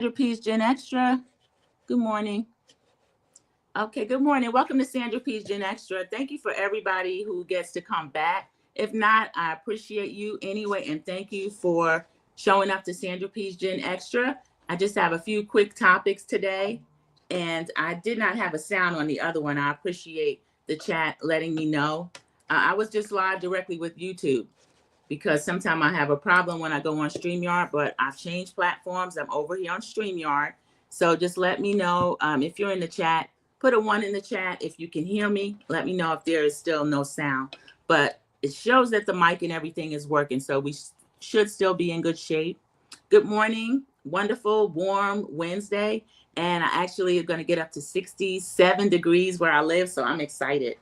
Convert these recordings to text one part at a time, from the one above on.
Sandra P's Gen Extra. Good morning. Okay, good morning. Welcome to Sandra P's Gen Extra. Thank you for everybody who gets to come back. If not, I appreciate you anyway, and thank you for showing up to Sandra P's Gen Extra. I just have a few quick topics today, and I did not have a sound on the other one. I appreciate the chat letting me know. I was just live directly with YouTube because sometimes I have a problem when I go on StreamYard, but I've changed platforms. I'm over here on StreamYard. So just let me know if you're in the chat. Put a 1 in the chat if you can hear me. Let me know if there is still no sound. But it shows that the mic and everything is working, so we should still be in good shape. Good morning. Wonderful, warm Wednesday. And I actually am going to get up to 67 degrees where I live, so I'm excited.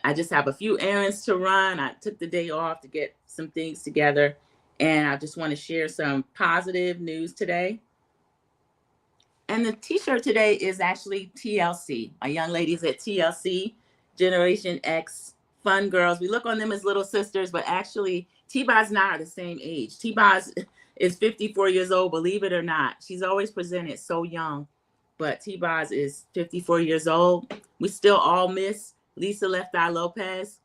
I just have a few errands to run. I took the day off to get some things together, and I just want to share some positive news today. And the t-shirt today is actually TLC. My young ladies at TLC, Generation X, fun girls. We look on them as little sisters, but actually T-Boz and I are the same age. T-Boz is 54 years old, believe it or not. She's always presented so young, but T-Boz is 54 years old. We still all miss Lisa Left Eye Lopez,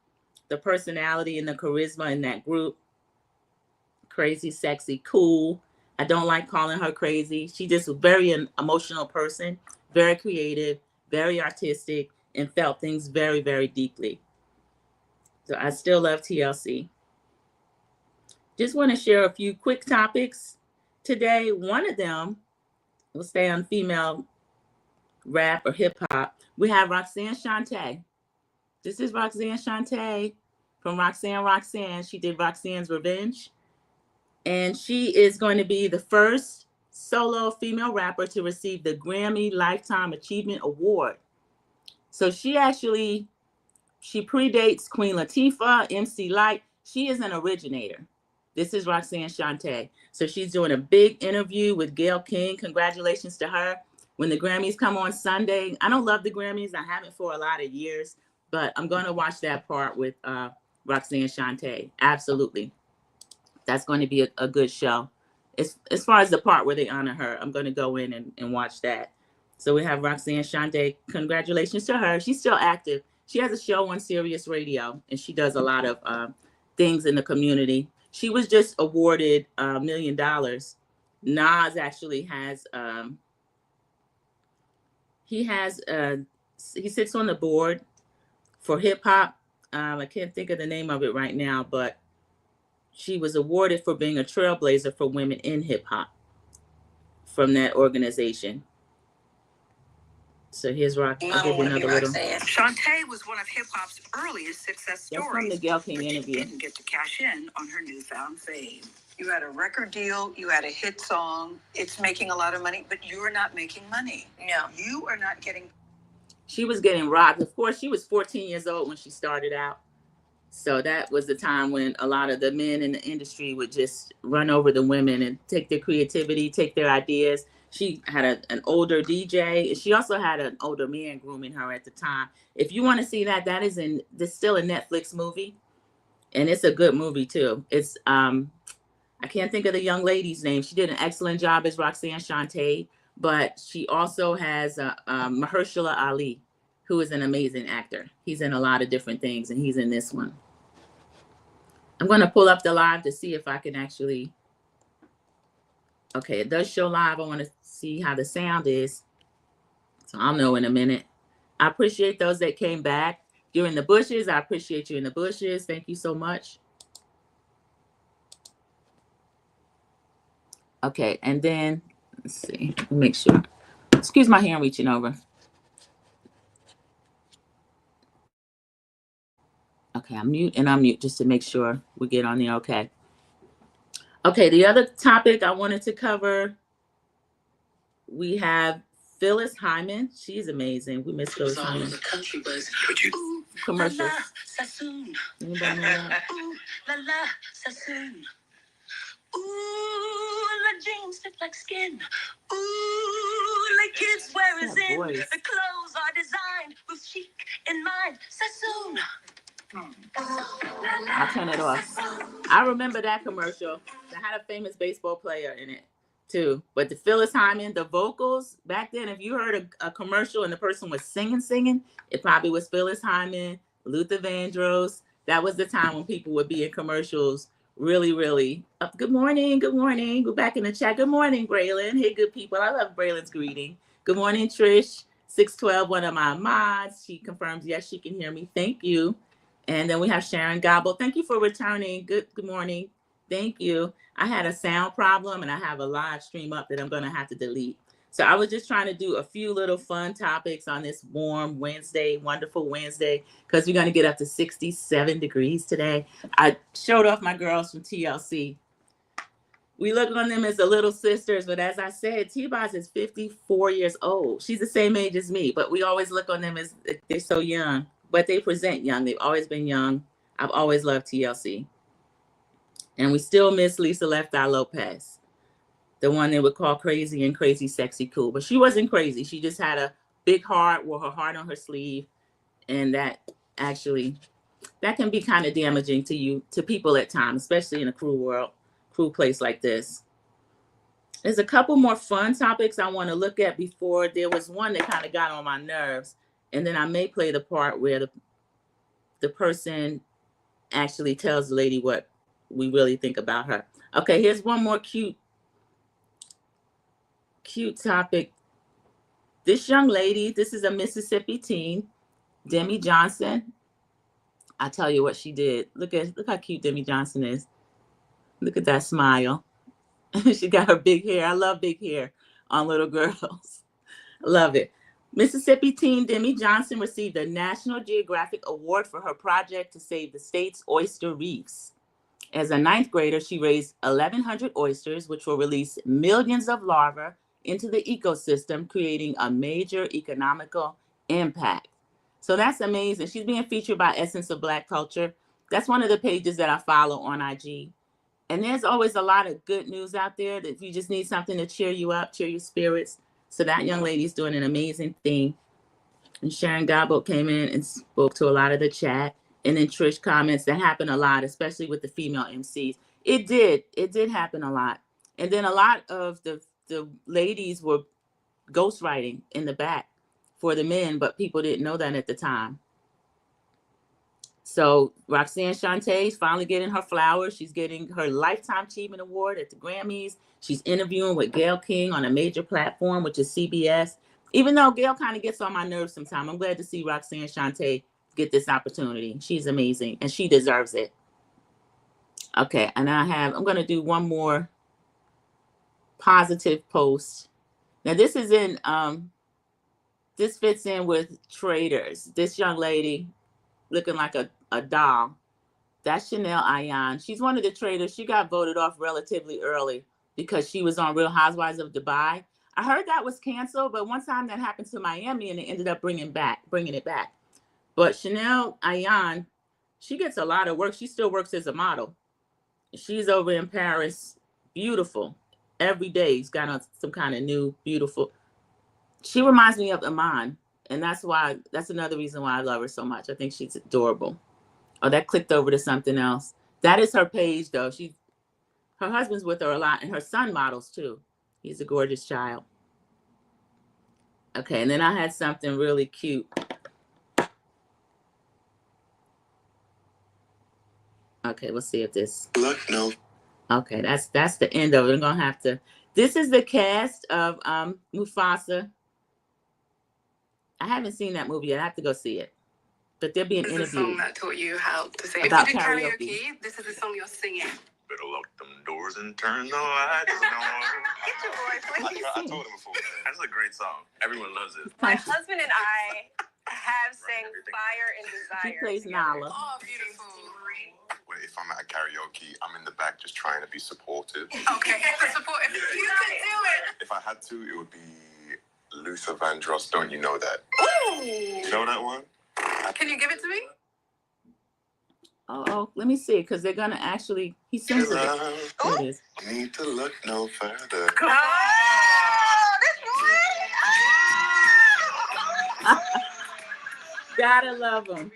the personality and the charisma in that group. Crazy, sexy, cool. I don't like calling her crazy. She's just a very emotional person, very creative, very artistic, and felt things very, very deeply. So I still love TLC. Just want to share a few quick topics today. One of them, we'll stay on female rap or hip hop. We have Roxanne Shante. This is Roxanne Shante from Roxanne. She did Roxanne's Revenge. And she is going to be the first solo female rapper to receive the Grammy Lifetime Achievement Award. So she predates Queen Latifah, MC Lyte. She is an originator. This is Roxanne Shante. So she's doing a big interview with Gayle King. Congratulations to her. When the Grammys come on Sunday, I don't love the Grammys. I haven't for a lot of years, but I'm going to watch that part with Roxanne Shante. Absolutely. That's going to be a good show. As far as the part where they honor her, I'm going to go in and watch that. So we have Roxanne Shante. Congratulations to her. She's still active. She has a show on Sirius Radio, and she does a lot of things in the community. She was just awarded $1 million. Nas actually has, he sits on the board for hip hop. I can't think of the name of it right now, but she was awarded for being a trailblazer for women in hip hop from that organization. So here's Rock. I'll give you another little. Shantae was one of hip hop's earliest success stories. That's from the Gayle King interview. She didn't get to cash in on her newfound fame. You had a record deal, you had a hit song. It's making a lot of money, but you're not making money. No, you are not getting. She was getting robbed. Of course, she was 14 years old when she started out. So that was the time when a lot of the men in the industry would just run over the women and take their creativity, take their ideas. She had an older DJ. She also had an older man grooming her at the time. If you want to see that, there's still a Netflix movie, and it's a good movie too. It's I can't think of the young lady's name. She did an excellent job as Roxanne Shante, but she also has Mahershala Ali, who is an amazing actor. He's in a lot of different things, and he's in this one. I'm going to pull up the live to see if I can actually. Okay, it does show live. I want to see how the sound is. So I'll know in a minute. I appreciate those that came back. You're in the bushes. I appreciate you in the bushes. Thank you so much. Okay, and then, let's see. Let me make sure. Excuse my hand reaching over. Okay, I'm mute and unmute just to make sure we get on there okay. Okay, the other topic I wanted to cover, we have Phyllis Hyman. She's amazing. We miss Phyllis Hyman. Country buzz. Ooh, commercials. Anybody know that? Ooh, la la, Sassoon. Ooh, la jeans fit like skin. Ooh, la kids wear is in. Voice. The clothes are designed with chic in mind. Sassoon. I'll turn it off. I remember that commercial that had a famous baseball player in it too. But the Phyllis Hyman, the vocals back then, if you heard a commercial and the person was singing, it probably was Phyllis Hyman, Luther Vandross. That was the time when people would be in commercials really, really. Good morning. Good morning. Go back in the chat. Good morning, Braylon. Hey, good people. I love Braylon's greeting. Good morning, Trish. 612, one of my mods. She confirms, yes, she can hear me. Thank you. And then we have Sharon Gobble. Thank you for returning. Good morning. Thank you. I had a sound problem and I have a live stream up that I'm going to have to delete. So I was just trying to do a few little fun topics on this warm Wednesday, wonderful Wednesday, because we're going to get up to 67 degrees today. I showed off my girls from TLC. We look on them as the little sisters, but as I said, T-Boz is 54 years old. She's the same age as me, but we always look on them as they're so young, but they present young. They've always been young. I've always loved TLC. And we still miss Lisa Left Eye Lopez, the one they would call crazy and crazy, sexy, cool. But she wasn't crazy. She just had a big heart, wore her heart on her sleeve. And that can be kind of damaging to people at times, especially in a cruel place like this. There's a couple more fun topics I want to look at before. There was one that kind of got on my nerves. And then I may play the part where the person actually tells the lady what we really think about her. Okay, here's one more cute topic. This young lady, this is a Mississippi teen, Demi Johnson. I'll tell you what she did. Look how cute Demi Johnson is. Look at that smile. She got her big hair. I love big hair on little girls. Love it. Mississippi teen Demi Johnson received a National Geographic Award for her project to save the state's oyster reefs. As a 9th grader, she raised 1,100 oysters, which will release millions of larvae into the ecosystem, creating a major economical impact. So that's amazing. She's being featured by Essence of Black Culture. That's one of the pages that I follow on IG. And there's always a lot of good news out there that if you just need something to cheer you up, cheer your spirits. So that young lady's doing an amazing thing. And Sharon Gobble came in and spoke to a lot of the chat. And then Trish comments, that happened a lot, especially with the female MCs. It did happen a lot. And then a lot of the ladies were ghostwriting in the back for the men, but people didn't know that at the time. So Roxanne Shante is finally getting her flowers. She's getting her Lifetime Achievement Award at the Grammys. She's interviewing with Gayle King on a major platform, which is CBS. Even though Gayle kind of gets on my nerves sometimes, I'm glad to see Roxanne Shante get this opportunity. She's amazing and she deserves it. Okay, and I'm going to do one more positive post. Now this is in, this fits in with traders. This young lady looking like a doll. That's Chanel Ayan. She's one of the traders. She got voted off relatively early because she was on Real Housewives of Dubai. I heard that was canceled, but one time that happened to Miami and they ended up bringing it back. But Chanel Ayan, she gets a lot of work. She still works as a model. She's over in Paris, beautiful. Every day she's got on some kind of new, beautiful. She reminds me of Iman. And that's another reason why I love her so much. I think she's adorable. Oh, that clicked over to something else. That is her page, though. Her husband's with her a lot, and her son models, too. He's a gorgeous child. Okay, and then I had something really cute. Okay, we'll see if this. Look, no. Okay, that's the end of it. I'm going to have to. This is the cast of Mufasa. I haven't seen that movie yet. I have to go see it. But there'll be an interview. This is the song that taught you how to sing. If you did karaoke, this is the song you're singing. Better lock them doors and turn the lights on. Get your voice. I told him before. That's a great song. Everyone loves it. My husband and I have sang Fire and Desire. She plays Nala. Oh, beautiful. Wait, if I'm at karaoke, I'm in the back just trying to be supportive. Okay, supportive. You can do it. If I had to, it would be Luther Vandross, Don't You Know That? Ooh. You know that one? Can you give it to me? Oh, let me see, because they're going to actually, he sings it. There it is. Need to look no further. Gotta love him.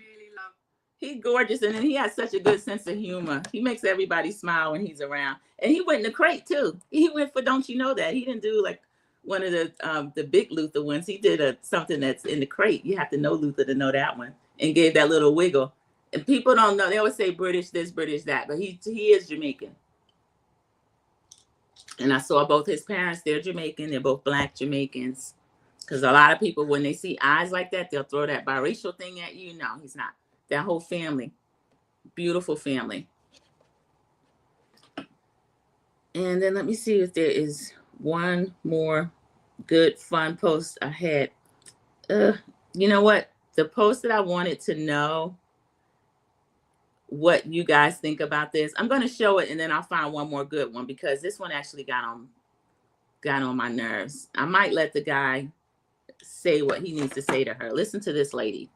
He's gorgeous, and then he has such a good sense of humor. He makes everybody smile when he's around. And he went in the crate too. He went for Don't You Know That. He didn't do like one of the big Luther ones. He did something that's in the crate. You have to know Luther to know that one. And gave that little wiggle. And people don't know. They always say British this, British that, but he is Jamaican. And I saw both his parents. They're Jamaican. They're both Black Jamaicans. Because a lot of people, when they see eyes like that, they'll throw that biracial thing at you. No, he's not. That whole family, beautiful family. And then let me see if there is one more good, fun post ahead. You know what? The post that I wanted to know what you guys think about this. I'm going to show it and then I'll find one more good one because this one actually got on my nerves. I might let the guy say what he needs to say to her. Listen to this lady.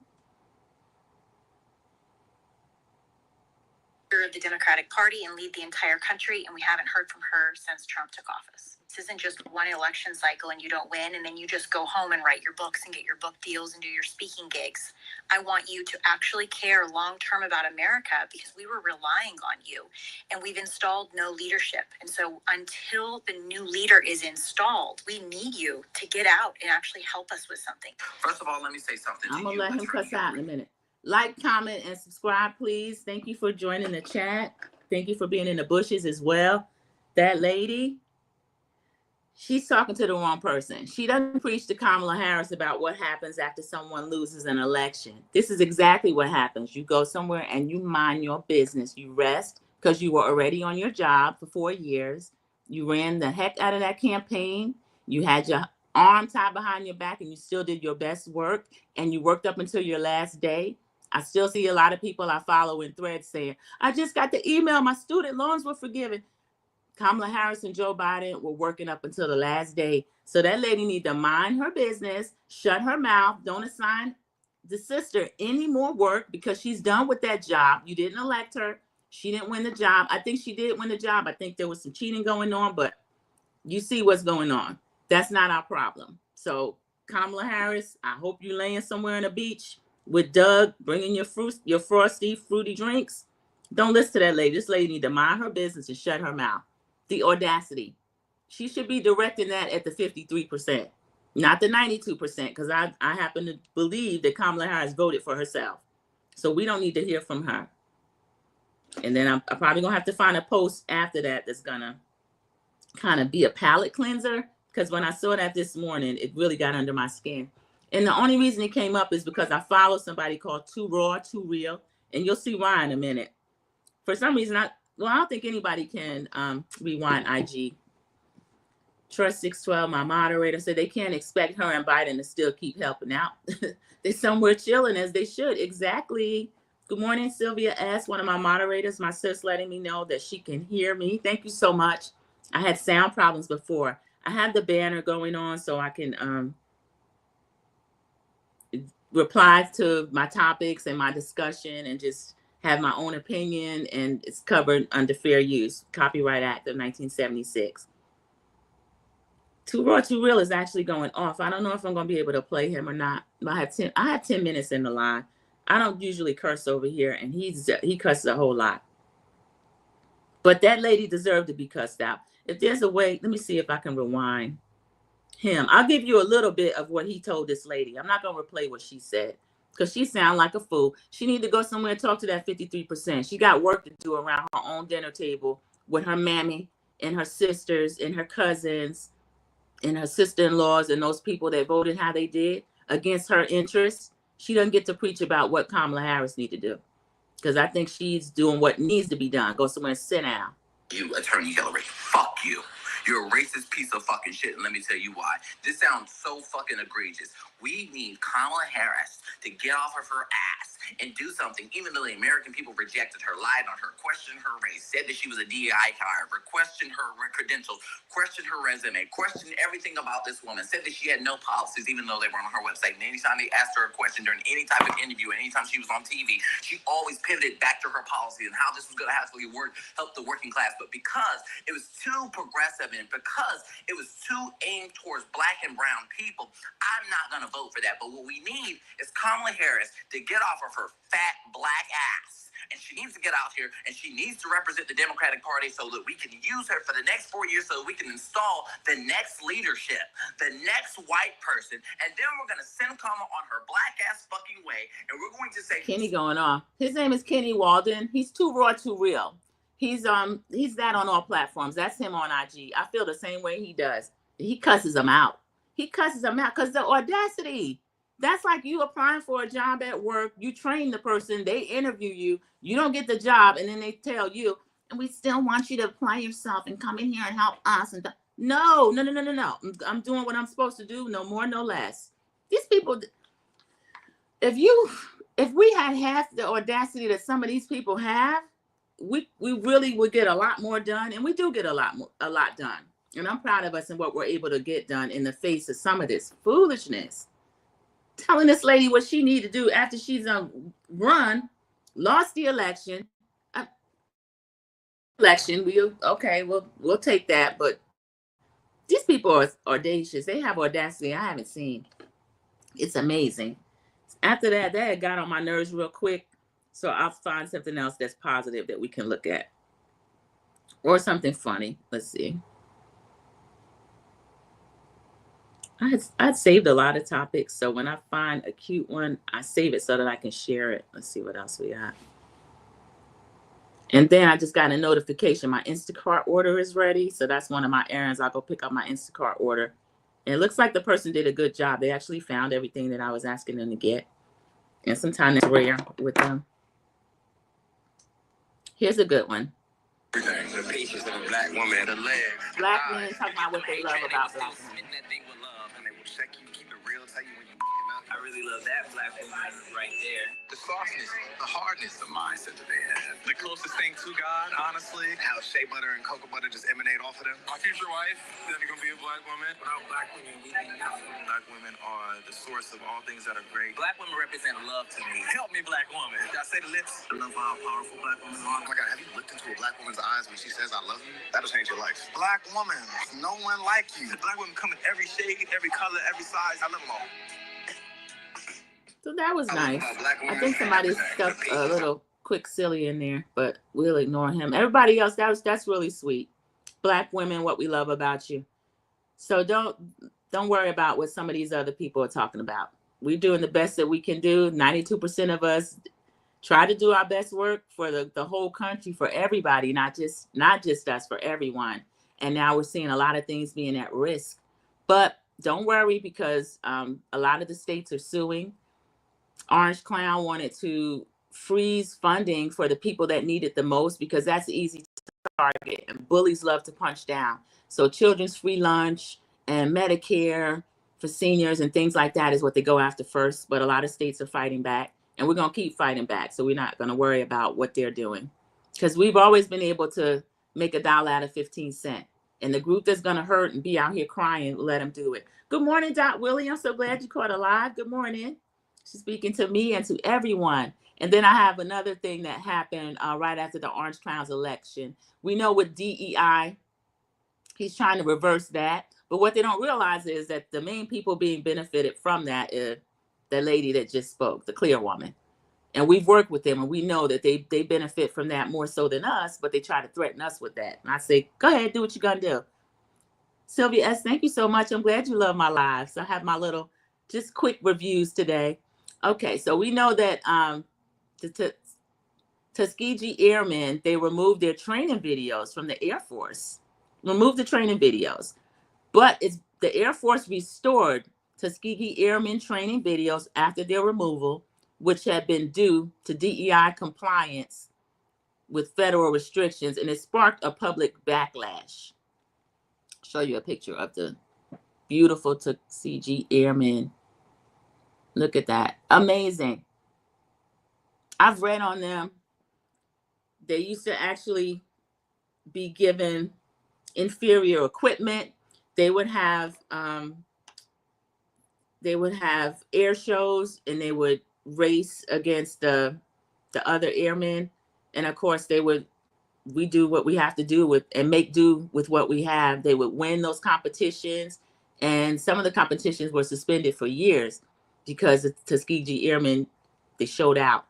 Of the Democratic Party and lead the entire country, and we haven't heard from her since Trump took office. This isn't just one election cycle and you don't win and then you just go home and write your books and get your book deals and do your speaking gigs. I want you to actually care long term about America because we were relying on you and we've installed no leadership. And so until the new leader is installed, we need you to get out and actually help us with something. First of all, let me say something. I'm going to let him cuss out in a minute. Like, comment, and subscribe, please. Thank you for joining the chat. Thank you for being in the bushes as well. That lady, she's talking to the wrong person. She doesn't preach to Kamala Harris about what happens after someone loses an election. This is exactly what happens. You go somewhere and you mind your business. You rest because you were already on your job for 4 years. You ran the heck out of that campaign. You had your arm tied behind your back and you still did your best work and you worked up until your last day. I still see a lot of people I follow in threads saying, I just got the email, my student loans were forgiven. Kamala Harris and Joe Biden were working up until the last day. So that lady need to mind her business, shut her mouth, don't assign the sister any more work because she's done with that job. You didn't elect her. She didn't win the job. I think she did win the job. I think there was some cheating going on, but you see what's going on. That's not our problem. So Kamala Harris, I hope you're laying somewhere on a beach with Doug, bringing your frosty, fruity drinks. Don't listen to that lady. This lady need to mind her business and shut her mouth. The audacity. She should be directing that at the 53%, not the 92%, because I happen to believe that Kamala Harris voted for herself. So we don't need to hear from her. And then I'm probably going to have to find a post after that that's going to kind of be a palate cleanser, because when I saw that this morning, it really got under my skin. And the only reason it came up is because I follow somebody called Too Raw, Too Real, and you'll see why in a minute. For some reason, I don't think anybody can rewind IG. Trust 612, my moderator, said they can't expect her and Biden to still keep helping out. They're somewhere chilling as they should. Exactly. Good morning, Sylvia S., one of my moderators, my sis, letting me know that she can hear me. Thank you so much. I had sound problems before. I have the banner going on so I can reply to my topics and my discussion and just have my own opinion, and it's covered under Fair Use, Copyright Act of 1976. Too Raw, Too Real is actually going off. I don't know if I'm going to be able to play him or not. I had 10 minutes in the line. I don't usually curse over here, and he cusses a whole lot. But that lady deserved to be cussed out. If there's a way, let me see if I can rewind him. I'll give you a little bit of what he told this lady. I'm not going to replay what she said because she sounds like a fool. She need to go somewhere and talk to that 53%. She got work to do around her own dinner table with her mammy and her sisters and her cousins and her sister-in-laws and those people that voted how they did against her interests. She doesn't get to preach about what Kamala Harris need to do, because I think she's doing what needs to be done. Go somewhere and sit down. You, Attorney Hillary, fuck you. You're a racist piece of fucking shit, and let me tell you why. This sounds so fucking egregious. We need Kamala Harris to get off of her ass and do something, even though the American people rejected her, lied on her, questioned her race, said that she was a DEI hire, questioned her credentials, questioned her resume, questioned everything about this woman, said that she had no policies, even though they were on her website. And anytime they asked her a question during any type of interview, anytime she was on TV, she always pivoted back to her policy and how this was going to actually help the working class. But because it was too progressive and because it was too aimed towards black and brown people, I'm not going to vote for that. But what we need is Kamala Harris to get off of her fat black ass. And she needs to get out here and she needs to represent the Democratic Party so that we can use her for the next 4 years so that we can install the next leadership, the next white person. And then we're going to send Kamala on her black ass fucking way. And we're going to say, Kenny going off. His name is Kenny Walden. He's too raw, too real. He's that on all platforms. That's him on IG. I feel the same way he does. He cusses them out. He cusses them out because the audacity. That's like you applying for a job at work. You train the person, they interview you, you don't get the job, and then they tell you, and we still want you to apply yourself and come in here and help us. And no. I'm doing what I'm supposed to do, no more, no less. These people, if we had half the audacity that some of these people have, we really would get a lot more done, and we do get a lot done. And I'm proud of us and what we're able to get done in the face of some of this foolishness. Telling this lady what she need to do after she's lost the election. We'll take that. But these people are audacious. They have audacity I haven't seen. It's amazing. After that got on my nerves real quick. So I'll find something else that's positive that we can look at. Or something funny. Let's see. I'd saved a lot of topics, so when I find a cute one, I save it so that I can share it. Let's see what else we got. And then I just got a notification. My Instacart order is ready, so that's one of my errands. I'll go pick up my Instacart order. And it looks like the person did a good job. They actually found everything that I was asking them to get. And sometimes it's rare with them. Here's a good one. Everything. The patience of a black woman, the legs. Black men talk about what they love about black women. Check you, keep it real, tell you when you out. I really love that black woman right there. The softness, the hardness, the mindset that they have. The closest thing to God, honestly, how shea butter and cocoa butter just emanate off of them. My future wife, then you're gonna be a black woman. Without black women, we need nothing. Black women are the source of all things that are great. Black women represent love to me. Help me, black woman. Did I say the lips? I love how powerful black women are. Oh my God, have you looked into a black woman's eyes when she says I love you? That'll change your life. Black woman, no one like you. Black women come in every shade, every color, every size. I love them all. So that was nice. I think somebody stuck a little quick silly in there, but we'll ignore him. Everybody else, that's really sweet. Black women, what we love about you. So don't worry about what some of these other people are talking about. We're doing the best that we can do. 92% of us try to do our best work for the whole country, for everybody, not just us, for everyone. And now we're seeing a lot of things being at risk. But don't worry, because a lot of the states are suing. Orange Clown wanted to freeze funding for the people that need it the most, because that's easy to target, and bullies love to punch down. So children's free lunch and Medicare for seniors and things like that is what they go after first. But a lot of states are fighting back, and we're going to keep fighting back. So we're not going to worry about what they're doing, because we've always been able to make $1 out of 15 cents. And the group that's going to hurt and be out here crying, let them do it. Good morning, Dot Willie. I'm so glad you caught alive. Good morning. She's speaking to me and to everyone. And then I have another thing that happened right after the Orange Clown's election. We know with DEI, he's trying to reverse that. But what they don't realize is that the main people being benefited from that is the lady that just spoke, the clear woman. And we've worked with them, and we know that they benefit from that more so than us, but they try to threaten us with that. And I say, go ahead, do what you're going to do. Sylvia S., thank you so much. I'm glad you love my lives. I have my little just quick reviews today. Okay, so we know that the Tuskegee Airmen, they removed their training videos from the Air Force. Removed the training videos. But the Air Force restored Tuskegee Airmen training videos after their removal, which had been due to DEI compliance with federal restrictions, and it sparked a public backlash. I'll show you a picture of the beautiful Tuskegee Airmen. Look at that. Amazing. I've read on them. They used to actually be given inferior equipment. They would have air shows, and they would race against the other airmen. And of course, we do what we have to do and make do with what we have. They would win those competitions, and some of the competitions were suspended for years because the Tuskegee Airmen, they showed out.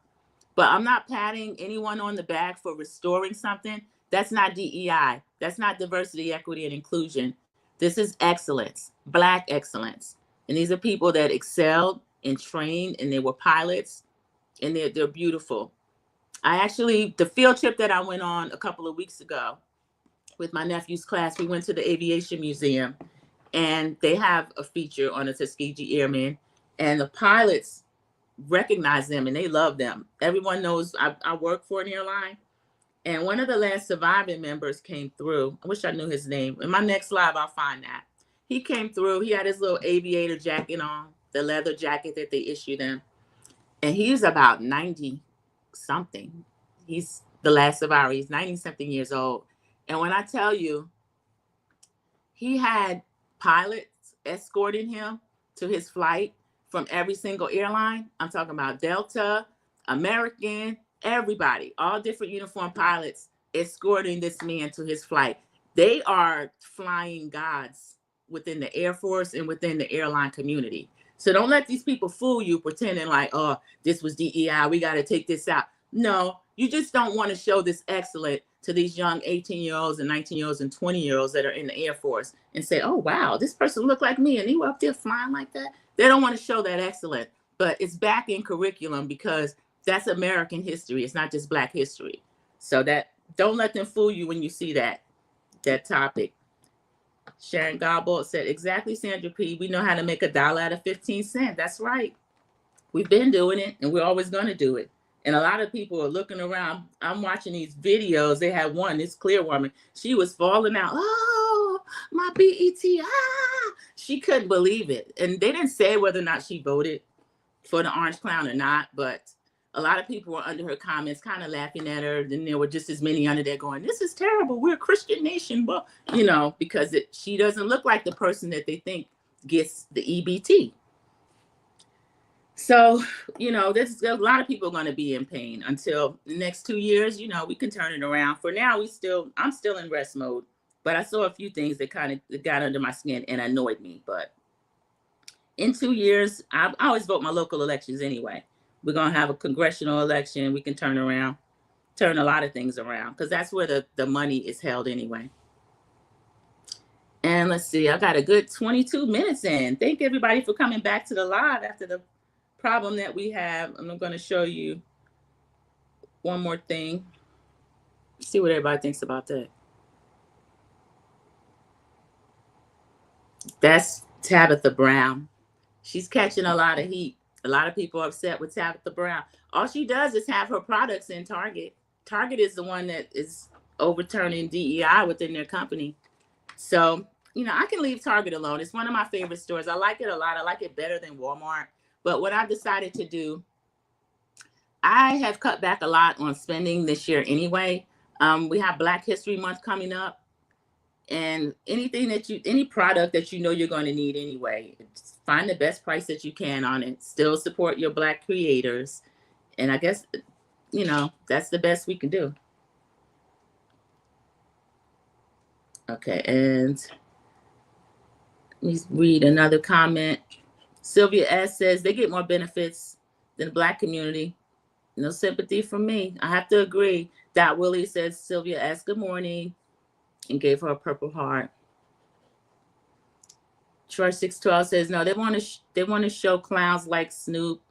But I'm not patting anyone on the back for restoring something. That's not DEI. That's not diversity, equity, and inclusion. This is excellence, Black excellence. And these are people that excelled and trained, and they were pilots, and they're beautiful. The field trip that I went on a couple of weeks ago with my nephew's class, we went to the Aviation Museum, and they have a feature on the Tuskegee Airmen, and the pilots recognize them and they love them. Everyone knows I work for an airline, and one of the last surviving members came through. I wish I knew his name. In my next live, I'll find that. He came through. He had his little aviator jacket on, the leather jacket that they issue them, and he's about 90 something. He's the last survivor. He's 90 something years old. And when I tell you, he had pilots escorting him to his flight from every single airline. I'm talking about Delta, American, everybody, all different uniformed pilots escorting this man to his flight. They are flying gods within the Air Force and within the airline community. So don't let these people fool you pretending like, oh, this was DEI, we got to take this out. No, you just don't want to show this excellence to these young 18-year-olds and 19-year-olds and 20-year-olds that are in the Air Force and say, oh, wow, this person looked like me and he was up there flying like that. They don't want to show that excellence, but it's back in curriculum because that's American history. It's not just Black history. So that don't let them fool you when you see that topic. Sharon Gobble said, exactly, Sandra P. We know how to make $1 out of 15 cents. That's right. We've been doing it and we're always going to do it. And a lot of people are looking around. I'm watching these videos. They had one, this clear woman. She was falling out. Oh, my BET. Ah. She couldn't believe it. And they didn't say whether or not she voted for the Orange Clown or not. But a lot of people were under her comments kind of laughing at her. Then there were just as many under there going, this is terrible. We're a Christian nation. Well, because she doesn't look like the person that they think gets the EBT. So, there's a lot of people going to be in pain until the next 2 years. We can turn it around. For now, I'm still in rest mode, but I saw a few things that kind of got under my skin and annoyed me. But in 2 years, I always vote my local elections anyway. We're going to have a congressional election. We can turn a lot of things around because that's where the money is held anyway. And let's see, I got a good 22 minutes in. Thank everybody for coming back to the live after the problem that we have. I'm going to show you one more thing. See what everybody thinks about that. That's Tabitha Brown. She's catching a lot of heat. A lot of people are upset with Tabitha Brown. All she does is have her products in Target. Target is the one that is overturning DEI within their company. So, I can leave Target alone. It's one of my favorite stores. I like it a lot. I like it better than Walmart. But what I've decided to do, I have cut back a lot on spending this year anyway. We have Black History Month coming up, and any product that you're going to need anyway, find the best price that you can on it. Still support your Black creators, and I guess that's the best we can do. Okay, and let me read another comment. Sylvia S. says they get more benefits than the Black community. No sympathy from me. I have to agree. Dot Willie says Sylvia S. good morning and gave her a purple heart. Troy 612 says no. They want to show clowns like Snoop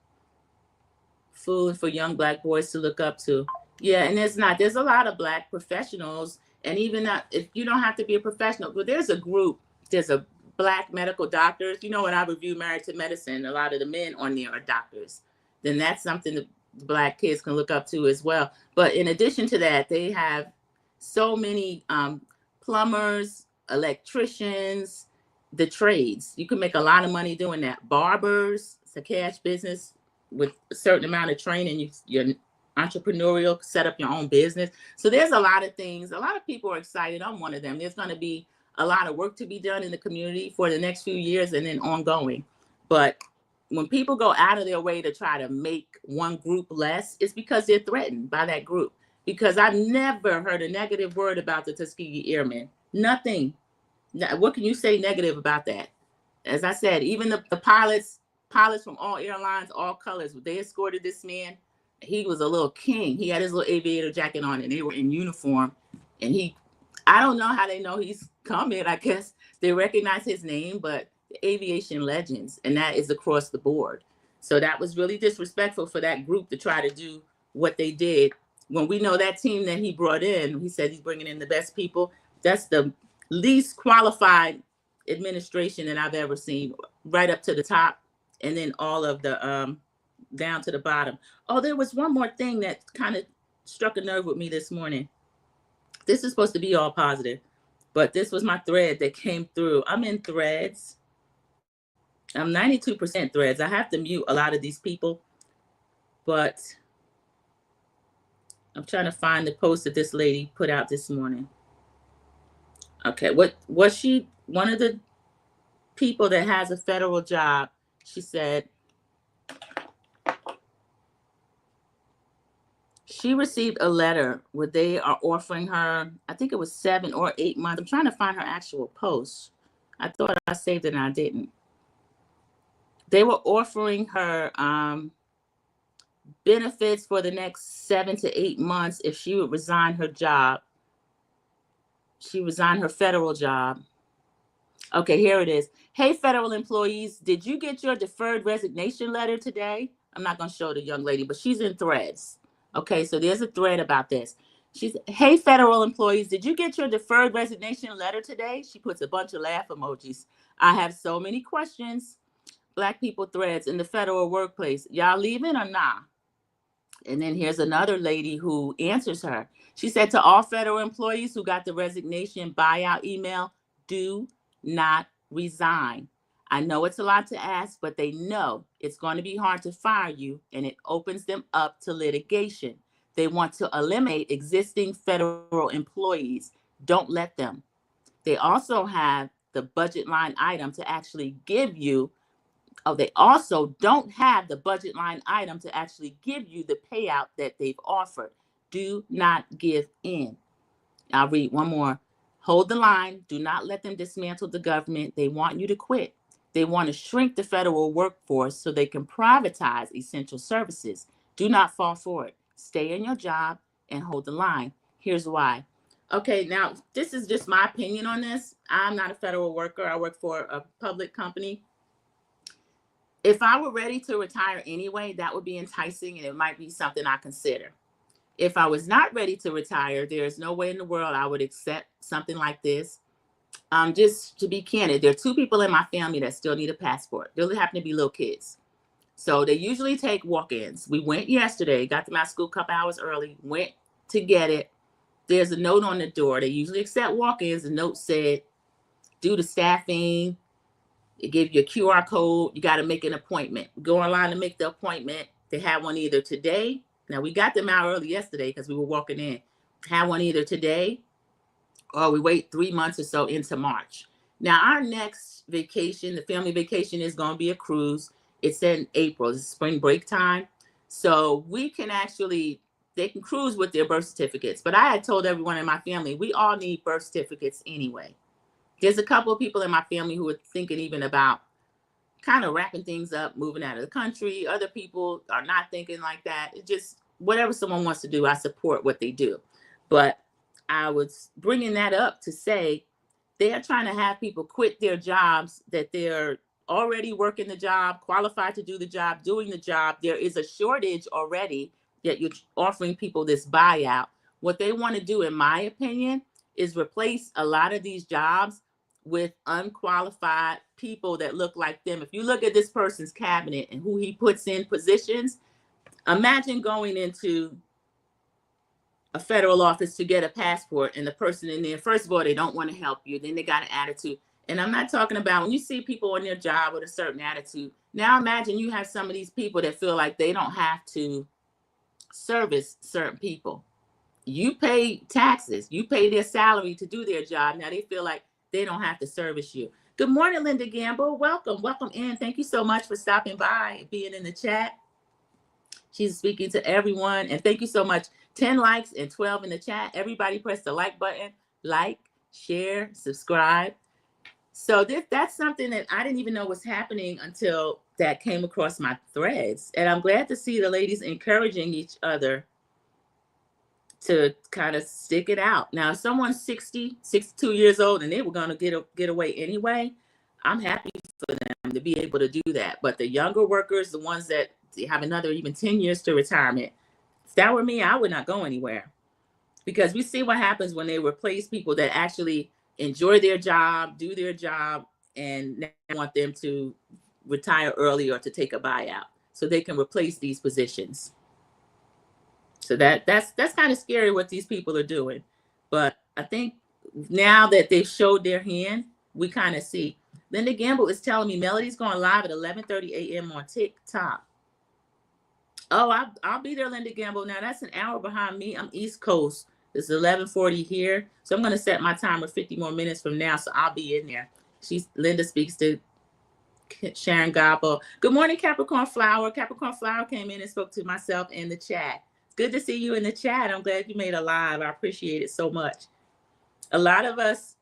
food for young Black boys to look up to. Yeah, and there's a lot of Black professionals, and even that if you don't have to be a professional, but there's a Black medical doctors. When I review Married to Medicine, a lot of the men on there are doctors. Then that's something that Black kids can look up to as well. But in addition to that, they have so many plumbers, electricians, the trades. You can make a lot of money doing that. Barbers, it's a cash business with a certain amount of training. You're entrepreneurial, set up your own business. So there's a lot of things. A lot of people are excited. I'm one of them. There's going to be a lot of work to be done in the community for the next few years and then ongoing. But when people go out of their way to try to make one group less, it's because they're threatened by that group. Because I've never heard a negative word about the Tuskegee Airmen. Nothing. What can you say negative about that? As I said, even the pilots from all airlines, all colors, they escorted this man he was a little king. He had his little aviator jacket on, and they were in uniform. And I don't know how they know he's coming. I guess they recognize his name, but the aviation legends, and that is across the board. So that was really disrespectful for that group to try to do what they did. When we know that team that he brought in, he said he's bringing in the best people. That's the least qualified administration that I've ever seen, right up to the top, and then all of the down to the bottom. Oh, there was one more thing that kind of struck a nerve with me this morning. This is supposed to be all positive, but this was my thread that came through. I'm in threads. I'm 92% threads. I have to mute a lot of these people, but I'm trying to find the post that this lady put out this morning. Okay, what was she? One of the people that has a federal job, she said she received a letter where they are offering her, I think it was 7 or 8 months. I'm trying to find her actual post. I thought I saved it and I didn't. They were offering her benefits for the next 7 to 8 months if she would resign her job. She resigned her federal job. Okay, here it is. Hey, federal employees, did you get your deferred resignation letter today? I'm not going to show the young lady, but she's in threads. Okay, so there's a thread about this. Hey, federal employees, did you get your deferred resignation letter today? She puts a bunch of laugh emojis. I have so many questions. Black people threads in the federal workplace. Y'all leaving or not? And then here's another lady who answers her. She said, to all federal employees who got the resignation buyout email, do not resign. I know it's a lot to ask, but they know it's going to be hard to fire you, and it opens them up to litigation. They want to eliminate existing federal employees. Don't let them. They also have the budget line item to actually give you. Oh, they also don't have the budget line item to actually give you the payout that they've offered. Do not give in. I'll read one more. Hold the line. Do not let them dismantle the government. They want you to quit. They want to shrink the federal workforce so they can privatize essential services. Do not fall for it. Stay in your job and hold the line. Here's why. Okay, now this is just my opinion on this. I'm not a federal worker. I work for a public company. If I were ready to retire anyway, that would be enticing and it might be something I consider. If I was not ready to retire, there is no way in the world I would accept something like this. Just to be candid, there are 2 people in my family that still need a passport. They happen to be little kids. So they usually take walk-ins. We went yesterday, got them out of school a couple hours early, went to get it. There's a note on the door. They usually accept walk-ins. The note said, due to staffing, it gave you a QR code. You got to make an appointment. Go online to make the appointment. They had one either today. Now, we got them out early yesterday because we were walking in. Had one either today or we wait 3 months or so into March. Now, our next vacation, the family vacation, is going to be a cruise. It's in April. It's spring break time. So we can actually, they can cruise with their birth certificates. But I had told everyone in my family, we all need birth certificates anyway. There's a couple of people in my family who are thinking even about kind of wrapping things up, moving out of the country. Other people are not thinking like that. It just, whatever someone wants to do, I support what they do. But I was bringing that up to say they are trying to have people quit their jobs that they're already working the job, qualified to do the job, doing the job. There is a shortage already that you're offering people this buyout. What they want to do, in my opinion, is replace a lot of these jobs with unqualified people that look like them. If you look at this person's cabinet and who he puts in positions, imagine going into a federal office to get a passport and the person in there, first of all, they don't want to help you. Then they got an attitude. And I'm not talking about when you see people on their job with a certain attitude. Now imagine you have some of these people that feel like they don't have to service certain people. You pay taxes, you pay their salary to do their job. Now they feel like they don't have to service you. Good morning, Linda Gamble. Welcome in. Thank you so much for stopping by, being in the chat. She's speaking to everyone. And thank you so much. 10 likes and 12 in the chat. Everybody press the like button. Like, share, subscribe. So that's something that I didn't even know was happening until that came across my threads. And I'm glad to see the ladies encouraging each other to kind of stick it out. Now, if someone's 60, 62 years old and they were going to get away anyway, I'm happy for them to be able to do that. But the younger workers, the ones that have another even 10 years to retirement, if that were me, I would not go anywhere. Because we see what happens when they replace people that actually enjoy their job, do their job, and now want them to retire early or to take a buyout so they can replace these positions. So that's kind of scary what these people are doing. But I think now that they've showed their hand, we kind of see. Linda Gamble is telling me Melody's going live at 11:30 a.m. on TikTok. Oh, I'll be there, Linda Gamble. Now that's an hour behind me. I'm East Coast. It's 11:40 here, so I'm going to set my timer 50 more minutes from now, so I'll be in there. Linda speaks to Sharon Gobble. Good morning, Capricorn Flower. Capricorn Flower came in and spoke to myself in the chat. It's good to see you in the chat. I'm glad you made a live. I appreciate it so much. A lot of us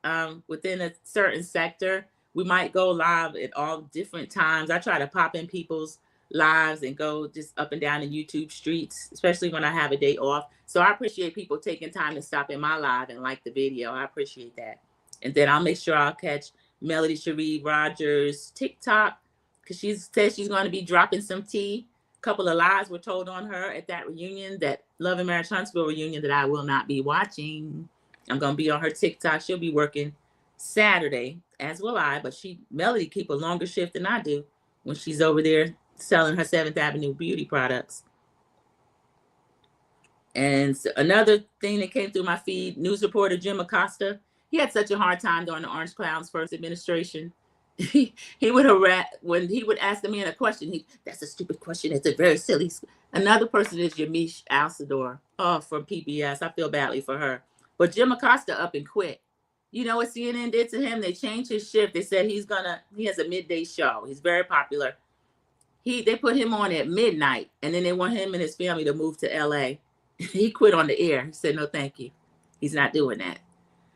within a certain sector, we might go live at all different times. I try to pop in people's lives and go just up and down the YouTube streets, especially when I have a day off. So I appreciate people taking time to stop in my live and like the video. I appreciate that. And then I'll make sure I'll catch Melody Cherie Rogers' TikTok, because she says she's going to be dropping some tea. A couple of lies were told on her at that reunion, that Love and Marriage Huntsville reunion, that I will not be watching. I'm going to be on her TikTok. She'll be working Saturday, as will I, but Melody keep a longer shift than I do when she's over there selling her 7th Avenue beauty products. And so another thing that came through my feed, news reporter Jim Acosta, he had such a hard time during the Orange Clown's first administration. He would when he would ask the man a question, that's a stupid question. It's a very silly. Another person is Yamiche Alcindor, from PBS. I feel badly for her. But Jim Acosta up and quit. You know what CNN did to him? They changed his shift. They said he has a midday show. He's very popular. They put him on at midnight, and then they want him and his family to move to LA. He quit on the air. He said, no, thank you. He's not doing that.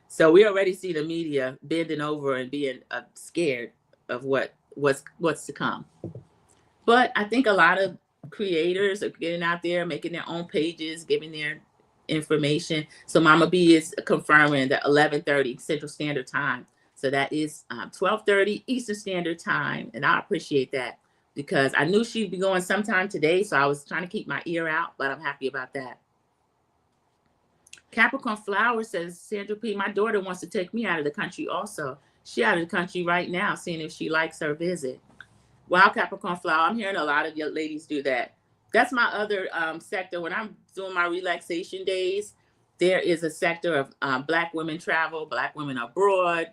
So we already see the media bending over and being scared of what's to come. But I think a lot of creators are getting out there, making their own pages, giving their information. So Mama B is confirming that 11:30 Central Standard Time. So that is 12:30 Eastern Standard Time. And I appreciate that, because I knew she'd be going sometime today. So I was trying to keep my ear out, but I'm happy about that. Capricorn Flower says, Sandra P., my daughter wants to take me out of the country also. She's out of the country right now, seeing if she likes her visit. Wow, Capricorn Flower, I'm hearing a lot of your ladies do that. That's my other sector. When I'm doing my relaxation days, there is a sector of Black women travel, Black women abroad.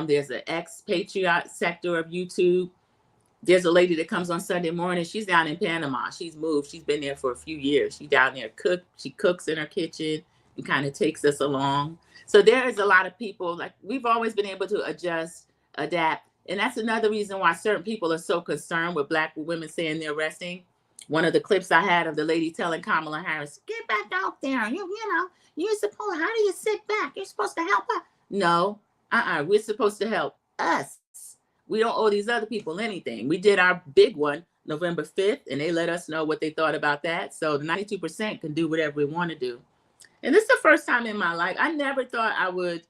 There's an expatriate sector of YouTube. There's a lady that comes on Sunday morning. She's down in Panama. She's moved. She's been there for a few years. She's down there She cooks in her kitchen and kind of takes us along. So there is a lot of people, like, we've always been able to adjust, adapt. And that's another reason why certain people are so concerned with Black women saying they're resting. One of the clips I had of the lady telling Kamala Harris, get back out there. You're supposed, how do you sit back? You're supposed to help her. No, we're supposed to help us. We don't owe these other people anything. We did our big one November 5th, and they let us know what they thought about that. So the 92% can do whatever we want to do. And this is the first time in my life. I never thought I would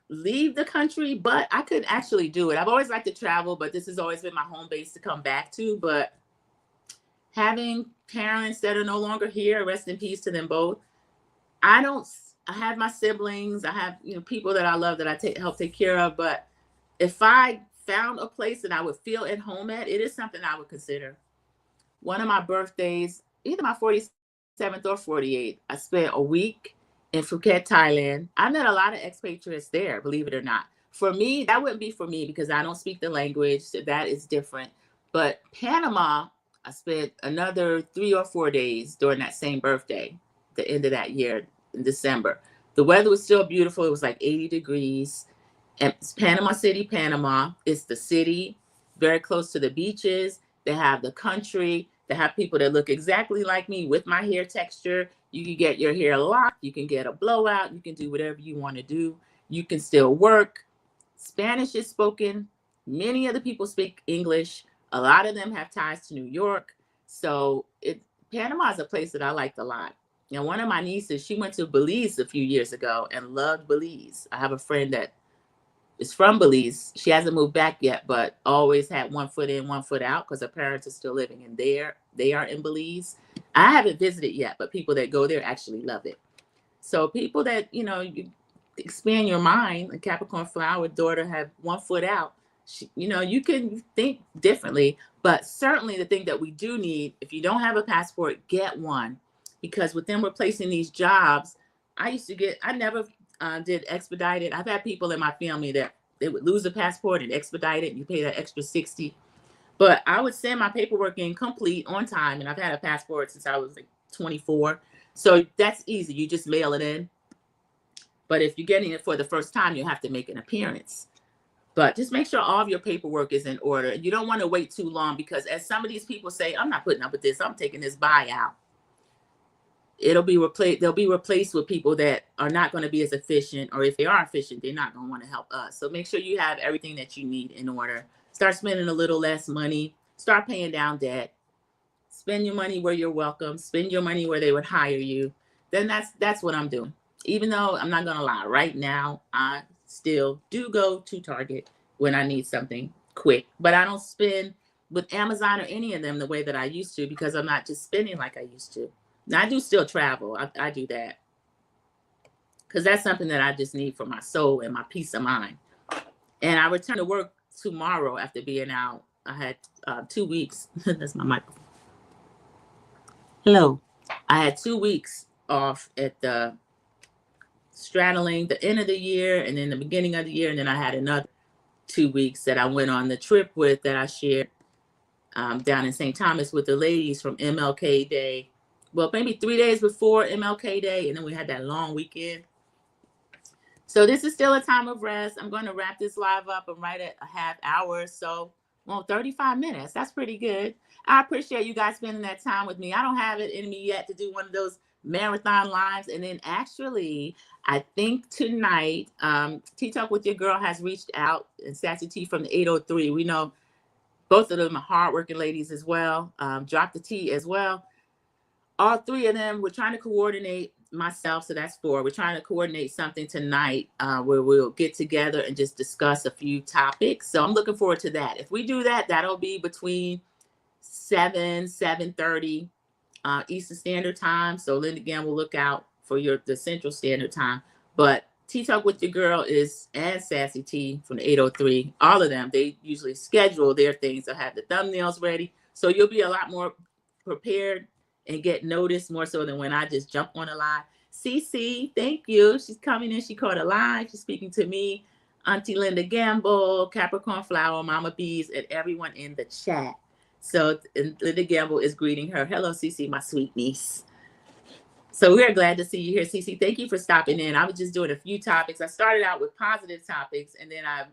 leave the country, but I could actually do it. I've always liked to travel, but this has always been my home base to come back to. But having parents that are no longer here, rest in peace to them both. I have my siblings. I have, people that I love that I help take care of. But if I found a place that I would feel at home at, it is something I would consider. One of my birthdays, either my 47th or 48th, I spent a week in Phuket, Thailand. I met a lot of expatriates there, believe it or not. For me, that wouldn't be for me because I don't speak the language. So that is different. But Panama, I spent another 3 or 4 days during that same birthday, the end of that year in December. The weather was still beautiful. It was like 80 degrees. And it's Panama City, Panama. It's the city, very close to the beaches. They have the country. They have people that look exactly like me with my hair texture. You can get your hair locked. You can get a blowout. You can do whatever you want to do. You can still work. Spanish is spoken. Many of the people speak English. A lot of them have ties to New York. So Panama is a place that I liked a lot. Now, one of my nieces, she went to Belize a few years ago and loved Belize. I have a friend that is from Belize. She hasn't moved back yet, but always had one foot in, one foot out because her parents are still living in there. They are in Belize. I haven't visited yet, but people that go there actually love it. So people that, you expand your mind, a Capricorn flower daughter have one foot out, you can think differently. But certainly the thing that we do need, if you don't have a passport, get one. Because with them replacing these jobs, I never did expedited. I've had people in my family that they would lose a passport and expedite it, and you pay that extra $60. But I would send my paperwork in complete on time, and I've had a passport since I was like 24. So that's easy. You just mail it in. But if you're getting it for the first time, you have to make an appearance. But just make sure all of your paperwork is in order. You don't want to wait too long because as some of these people say, I'm not putting up with this. I'm taking this buyout. They'll be replaced with people that are not going to be as efficient, or if they are efficient, they're not going to want to help us. So make sure you have everything that you need in order. Start spending a little less money. Start paying down debt. Spend your money where you're welcome. Spend your money where they would hire you. Then that's what I'm doing. Even though I'm not going to lie, right now, I still do go to Target when I need something quick. But I don't spend with Amazon or any of them the way that I used to because I'm not just spending like I used to. Now, I do still travel. I do that because that's something that I just need for my soul and my peace of mind. And I return to work tomorrow after being out. I had 2 weeks. That's my microphone. Hello. I had 2 weeks off at the straddling the end of the year and then the beginning of the year. And then I had another 2 weeks that I went on the trip with that I shared down in St. Thomas with the ladies from MLK Day. Well, maybe 3 days before MLK Day, and then we had that long weekend. So this is still a time of rest. I'm going to wrap this live up and right at a half hour or so. Well, 35 minutes. That's pretty good. I appreciate you guys spending that time with me. I don't have it in me yet to do one of those marathon lives. And then actually, I think tonight, Tea Talk with Your Girl has reached out, and Sassy T from the 803. We know both of them are hardworking ladies as well. Drop the T as well. All three of them, we're trying to coordinate myself. So that's 4. We're trying to coordinate something tonight where we'll get together and just discuss a few topics. So I'm looking forward to that. If we do that, that'll be between 7:30 Eastern Standard Time. So then again, we'll look out for the Central Standard Time. But Tea Talk with Your Girl and Sassy T from the 803. All of them, they usually schedule their things. They'll have the thumbnails ready. So you'll be a lot more prepared and get noticed more so than when I just jump on a live. CC, thank you. She's coming in. She caught a live. She's speaking to me. Auntie Linda Gamble, Capricorn Flower, Mama Bees, and everyone in the chat. So Linda Gamble is greeting her. Hello, CC, my sweet niece. So we're glad to see you here, CC. Thank you for stopping in. I was just doing a few topics. I started out with positive topics, and then I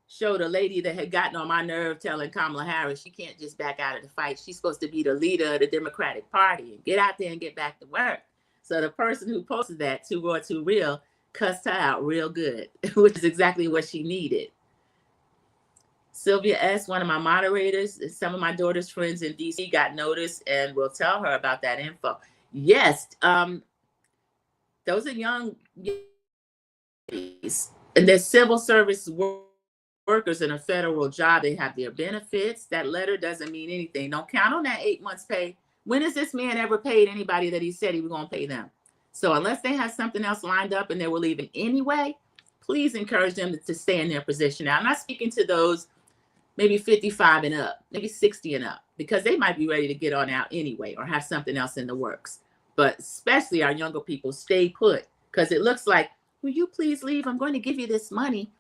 showed a lady that had gotten on my nerve telling Kamala Harris she can't just back out of the fight. She's supposed to be the leader of the Democratic Party and get out there and get back to work. So the person who posted that, Too Raw, Too Real, cussed her out real good, which is exactly what she needed. Sylvia S., one of my moderators, some of my daughter's friends in D.C. got notice, and we'll tell her about that info. Yes, those are young ladies, and they're civil service workers in a federal job. They have their benefits. That letter doesn't mean anything. Don't count on that 8 months pay. When has this man ever paid anybody that he said he was going to pay them? So unless they have something else lined up and they were leaving anyway, please encourage them to stay in their position. Now, I'm not speaking to those maybe 55 and up, maybe 60 and up, because they might be ready to get on out anyway or have something else in the works. But especially our younger people, stay put, because it looks like, will you please leave? I'm going to give you this money.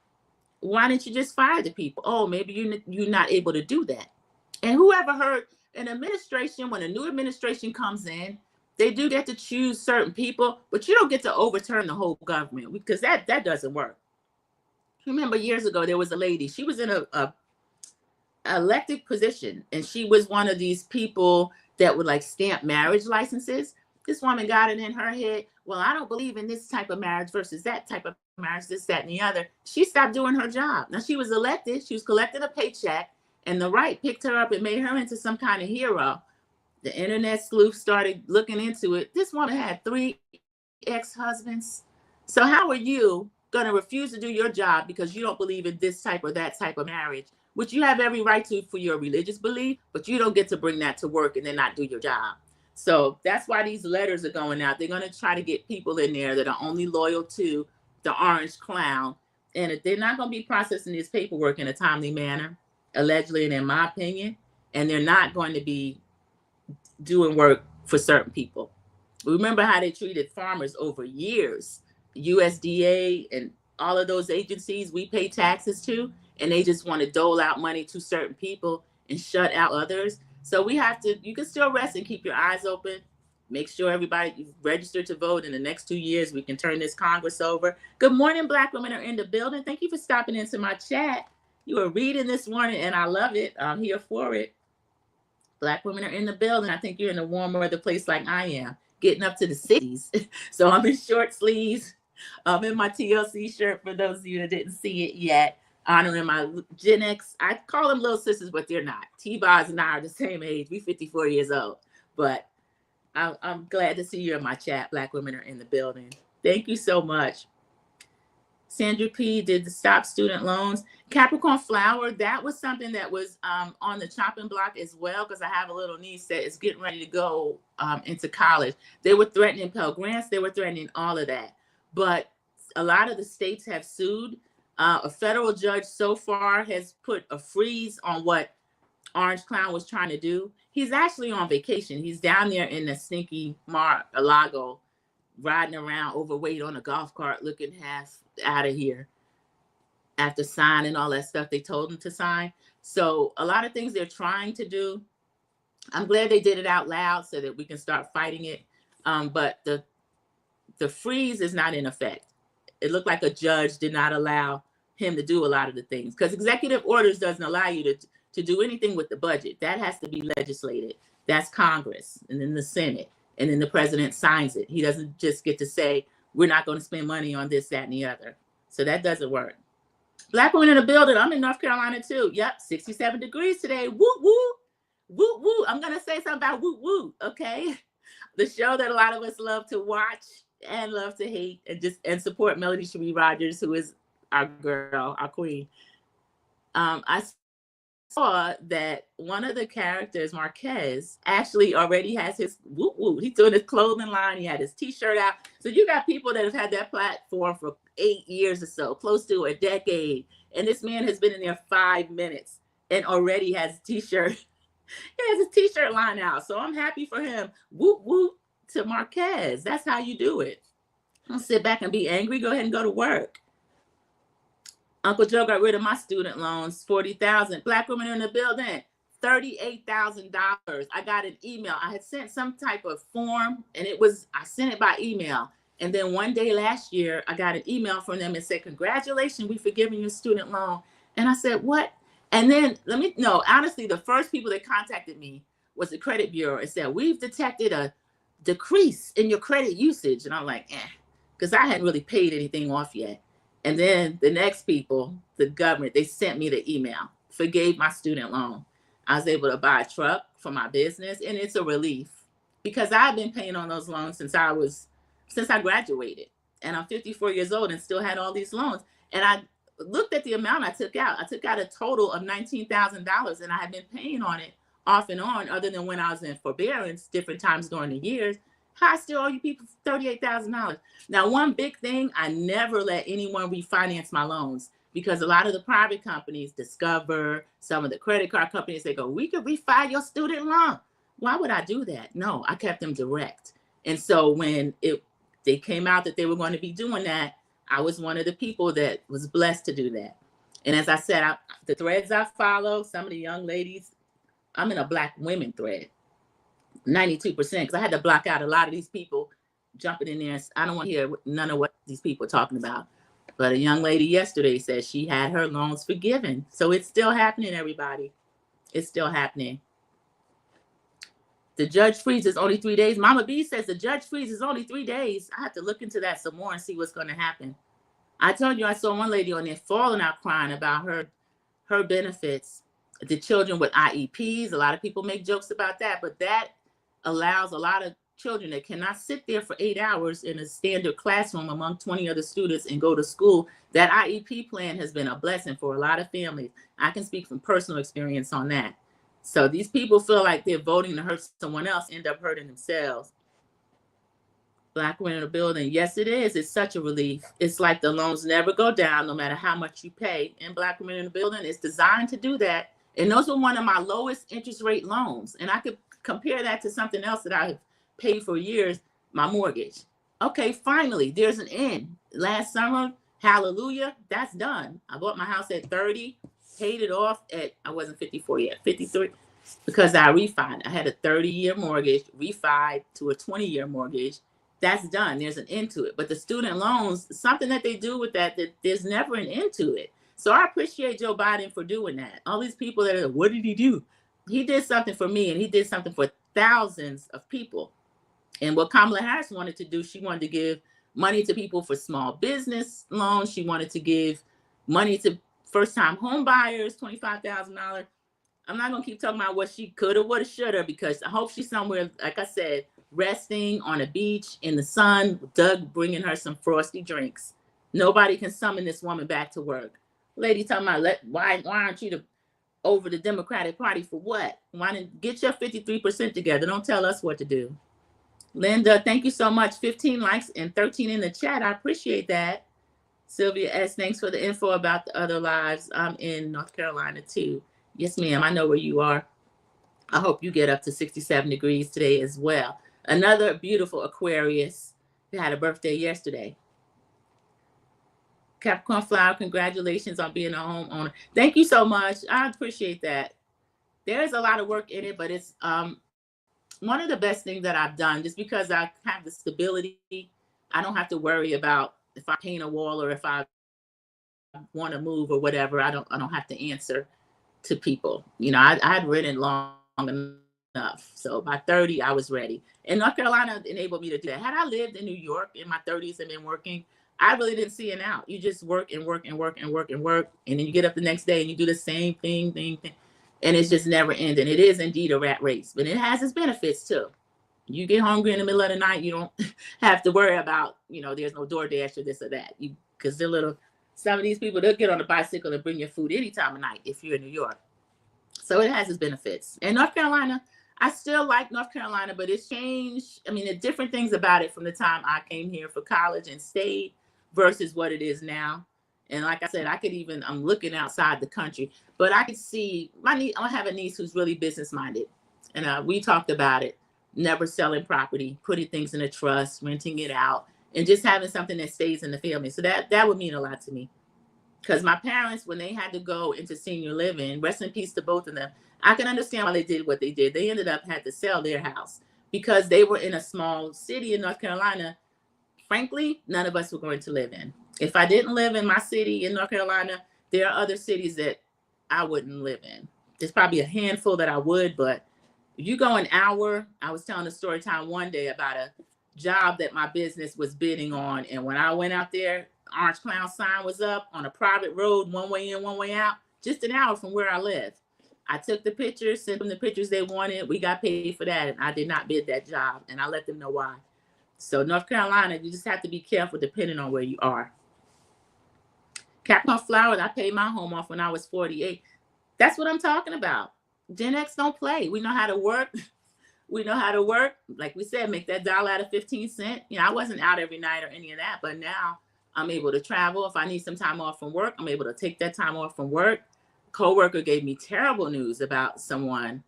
Why didn't you just fire the people? Oh, maybe you're not able to do that. And whoever heard an administration, when a new administration comes in, they do get to choose certain people, but you don't get to overturn the whole government, because that doesn't work. Remember years ago, there was a lady, she was in a elected position, and she was one of these people that would like stamp marriage licenses. This woman got it in her head, well, I don't believe in this type of marriage versus that type of marriage, this, that, and the other. She stopped doing her job. Now, she was elected. She was collecting a paycheck, and the right picked her up and made her into some kind of hero. The internet sleuth started looking into it. This woman had 3 ex-husbands. So how are you going to refuse to do your job because you don't believe in this type or that type of marriage, which you have every right to for your religious belief, but you don't get to bring that to work and then not do your job. So that's why these letters are going out. They're going to try to get people in there that are only loyal to the orange clown. And they're not going to be processing this paperwork in a timely manner, allegedly, and in my opinion. And they're not going to be doing work for certain people. Remember how they treated farmers over years. USDA and all of those agencies we pay taxes to, and they just want to dole out money to certain people and shut out others. So we have to, you can still rest and keep your eyes open. Make sure everybody register to vote. In the next 2 years, we can turn this Congress over. Good morning, Black women are in the building. Thank you for stopping into my chat. You were reading this morning, and I love it. I'm here for it. Black women are in the building. I think you're in a warm weather place like I am, getting up to the 60s. So I'm in short sleeves. I'm in my TLC shirt for those of you that didn't see it yet, honoring my Gen X. I call them little sisters, but they're not. T-Boz and I are the same age. We 54 years old. But I'm glad to see you in my chat. Black women are in the building. Thank you so much. Sandra P. did the stop student loans. Capricorn Flower, that was something that was on the chopping block as well, because I have a little niece that is getting ready to go into college. They were threatening Pell Grants. They were threatening all of that. But a lot of the states have sued. A federal judge so far has put a freeze on what Orange Clown was trying to do. He's actually on vacation. He's down there in the stinky Mar-a-Lago, riding around overweight on a golf cart, looking half out of here after signing all that stuff they told him to sign. So a lot of things they're trying to do. I'm glad they did it out loud so that we can start fighting it. But the freeze is not in effect. It looked like a judge did not allow him to do a lot of the things, because executive orders doesn't allow you to do anything with the budget. That has to be legislated. That's Congress, and then the Senate, and then the president signs it. He doesn't just get to say, we're not going to spend money on this, that, and the other. So that doesn't work. Black women in the building. I'm in North Carolina too. Yep, 67 degrees today. Woo, woo, woo, woo. I'm going to say something about woo, woo, okay? The show that a lot of us love to watch and love to hate, and support Melody Cherie Rogers, who is our girl, our queen. I saw that one of the characters, Marquez, actually already has his woo woo. He's doing his clothing line. He had his t-shirt out. So you got people that have had that platform for 8 years or so, close to a decade. And this man has been in there 5 minutes and already has a t-shirt. He has his t-shirt line out. So I'm happy for him. Woo woo to Marquez. That's how you do it. Don't sit back and be angry. Go ahead and go to work. Uncle Joe got rid of my student loans, $40,000. Black women in the building, $38,000. I got an email. I had sent some type of form, and I sent it by email. And then one day last year, I got an email from them and said, congratulations, we forgiving your student loan. And I said, what? And then honestly, the first people that contacted me was the credit bureau and said, we've detected a decrease in your credit usage. And I'm like, because I hadn't really paid anything off yet. And then the next people, the government, they sent me the email, forgave my student loan. I was able to buy a truck for my business, and it's a relief because I've been paying on those loans since I graduated, and I'm 54 years old and still had all these loans. And I looked at the amount I took out. I took out a total of $19,000, and I have been paying on it off and on, other than when I was in forbearance different times during the years. I still owe you people $38,000. Now, one big thing, I never let anyone refinance my loans, because a lot of the private companies, Discover, some of the credit card companies, they go, we could refi your student loan. Why would I do that? No, I kept them direct. And so when they came out that they were going to be doing that, I was one of the people that was blessed to do that. And as I said, the threads I follow, some of the young ladies, I'm in a Black women thread. 92%, because I had to block out a lot of these people jumping in there. I don't want to hear none of what these people are talking about. But a young lady yesterday said she had her loans forgiven. So it's still happening, everybody. It's still happening. The judge freeze is only 3 days. Mama B says the judge freeze is only 3 days. I have to look into that some more and see what's going to happen. I told you I saw one lady on there falling out crying about her benefits. The children with IEPs, a lot of people make jokes about that, but that allows a lot of children that cannot sit there for 8 hours in a standard classroom among 20 other students and go to school. That IEP plan has been a blessing for a lot of families. I can speak from personal experience on that. So these people feel like they're voting to hurt someone else, end up hurting themselves. Black women in the building. Yes, it is. It's such a relief. It's like the loans never go down no matter how much you pay. And Black women in the building is designed to do that. And those were one of my lowest interest rate loans. And I could compare that to something else that I have paid for years, my mortgage. Okay, finally, there's an end. Last summer, hallelujah, that's done. I bought my house at 30, paid it off at, I wasn't 54 yet, 53, because I refied. I had a 30-year mortgage, refied to a 20-year mortgage. That's done. There's an end to it. But the student loans, something that they do with that there's never an end to it. So I appreciate Joe Biden for doing that. All these people that are, what did he do? He did something for me, and he did something for thousands of people. And what Kamala Harris wanted to do, she wanted to give money to people for small business loans. She wanted to give money to first-time home buyers, $25,000. I'm not going to keep talking about what she could have, would have, should have, because I hope she's somewhere, like I said, resting on a beach in the sun, Doug bringing her some frosty drinks. Nobody can summon this woman back to work. Lady talking about, why aren't you over the Democratic Party for what? Why didn't get your 53% together? Don't tell us what to do. Linda, thank you so much. 15 likes and 13 in the chat. I appreciate that. Sylvia S., thanks for the info about the other lives. I'm in North Carolina too. Yes, ma'am. I know where you are. I hope you get up to 67 degrees today as well. Another beautiful Aquarius who had a birthday yesterday. Capricorn Flower, congratulations on being a homeowner. Thank you so much. I appreciate that. There is a lot of work in it, but it's one of the best things that I've done, just because I have the stability. I don't have to worry about if I paint a wall or if I want to move or whatever. I don't have to answer to people. You know, I had written long enough. So by 30, I was ready. And North Carolina enabled me to do that. Had I lived in New York in my 30s and been working, I really didn't see an out. You just work and work and work and work and work. And then you get up the next day and you do the same thing. And it's just never ending. It is indeed a rat race, but it has its benefits too. You get hungry in the middle of the night, you don't have to worry about, there's no DoorDash or this or that. Because some of these people, they'll get on a bicycle and bring your food any time of night if you're in New York. So it has its benefits. And North Carolina, I still like North Carolina, but it's changed. I mean, the different things about it from the time I came here for college and stayed versus what it is now. And like I said, I'm looking outside the country, but I could see I have a niece who's really business minded. And we talked about it, never selling property, putting things in a trust, renting it out, and just having something that stays in the family. So that would mean a lot to me. Because my parents, when they had to go into senior living, rest in peace to both of them, I can understand why they did what they did. They ended up had to sell their house because they were in a small city in North Carolina. Frankly, none of us were going to live in. If I didn't live in my city in North Carolina, there are other cities that I wouldn't live in. There's probably a handful that I would, but if you go an hour, I was telling a story time one day about a job that my business was bidding on. And when I went out there, Orange Clown sign was up on a private road, one way in, one way out, just an hour from where I live. I took the pictures, sent them the pictures they wanted. We got paid for that. And I did not bid that job. And I let them know why. So North Carolina, you just have to be careful depending on where you are. Capricorn Flowers, I paid my home off when I was 48. That's what I'm talking about. Gen X don't play. We know how to work. We know how to work. Like we said, make that dollar out of 15 cents. I wasn't out every night or any of that, but now I'm able to travel. If I need some time off from work, I'm able to take that time off from work. Coworker gave me terrible news about someone,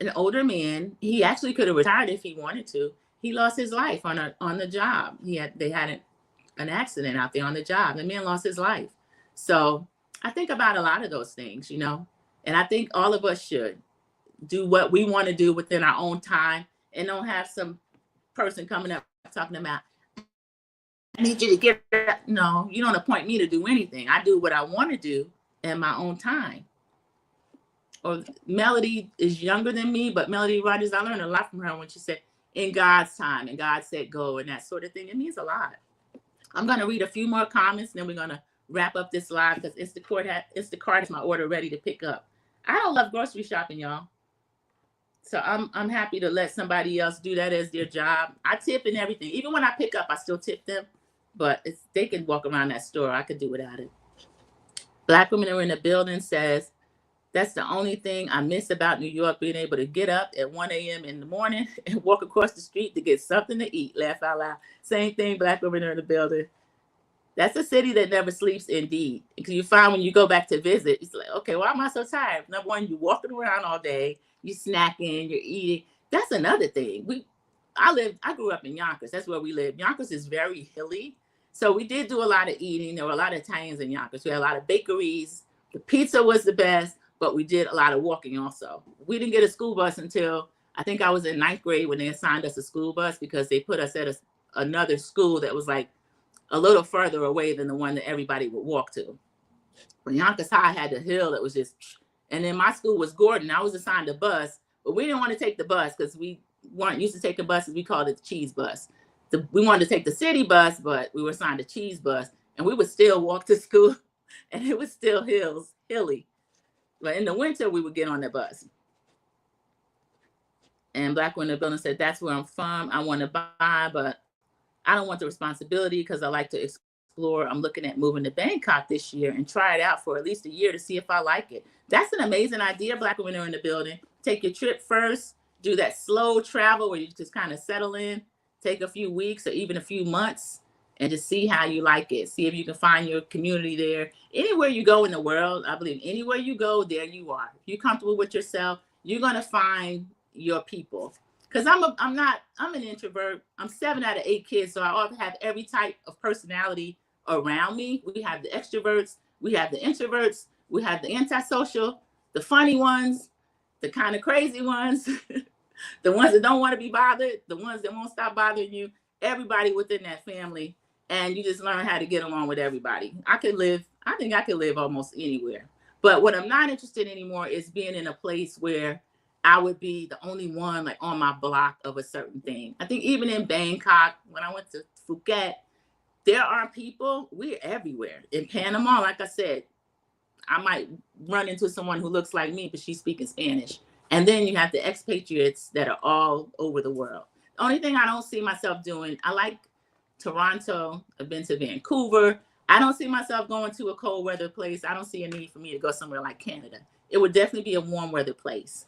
an older man. He actually could have retired if he wanted to. He lost his life on the job. They had an accident out there on the job. The man lost his life. So I think about a lot of those things, and I think all of us should do what we want to do within our own time and don't have some person coming up talking about, I need you to get up. No, you don't appoint me to do anything. I do what I want to do in my own time. or Melody is younger than me, but Melody Rogers, I learned a lot from her when she said, in God's time, and God said go, and that sort of thing. It means a lot. I'm going to read a few more comments, and then we're going to wrap up this live because Instacart has my order ready to pick up. I don't love grocery shopping, y'all. So I'm happy to let somebody else do that as their job. I tip and everything. Even when I pick up, I still tip them. But they can walk around that store. I could do without it. Black Women Are in the Building says, that's the only thing I miss about New York, being able to get up at 1 a.m. in the morning and walk across the street to get something to eat. Laugh out loud. Same thing, Black Women Are in the Building. That's a city that never sleeps, indeed. Because you find when you go back to visit, it's like, okay, why am I so tired? Number one, you're walking around all day, you're snacking, you're eating. That's another thing. I grew up in Yonkers. That's where we live. Yonkers is very hilly. So we did do a lot of eating. There were a lot of Italians in Yonkers. We had a lot of bakeries. The pizza was the best, but we did a lot of walking also. We didn't get a school bus until I think I was in 9th grade when they assigned us a school bus because they put us at another school that was like a little further away than the one that everybody would walk to. When Yonkers High had the hill that was just, and then my school was Gordon. I was assigned a bus, but we didn't want to take the bus because we weren't used to taking buses. We called it the cheese bus. We wanted to take the city bus, but we were assigned a cheese bus, and we would still walk to school, and it was still hilly. But in the winter, we would get on the bus. And Black Women in the Building said, that's where I'm from. I want to buy, but I don't want the responsibility because I like to explore. I'm looking at moving to Bangkok this year and try it out for at least a year to see if I like it. That's an amazing idea, Black Women Are in the Building. Take your trip first, do that slow travel where you just kind of settle in, take a few weeks or even a few months and just see how you like it. See if you can find your community there. Anywhere you go in the world, I believe anywhere you go, there you are. If you're comfortable with yourself, you're going to find your people. Because I'm an introvert. I'm 7 out of 8 kids, so I have every type of personality around me. We have the extroverts, we have the introverts, we have the antisocial, the funny ones, the kind of crazy ones, the ones that don't want to be bothered, the ones that won't stop bothering you, everybody within that family. And you just learn how to get along with everybody. I think I could live almost anywhere. But what I'm not interested in anymore is being in a place where I would be the only one like on my block of a certain thing. I think even in Bangkok, when I went to Phuket, there are people, we're everywhere. In Panama, like I said, I might run into someone who looks like me, but she's speaking Spanish. And then you have the expatriates that are all over the world. The only thing I don't see myself doing, I like Toronto. I've been to Vancouver. I don't see myself going to a cold weather place. I don't see a need for me to go somewhere like Canada. It would definitely be a warm weather place.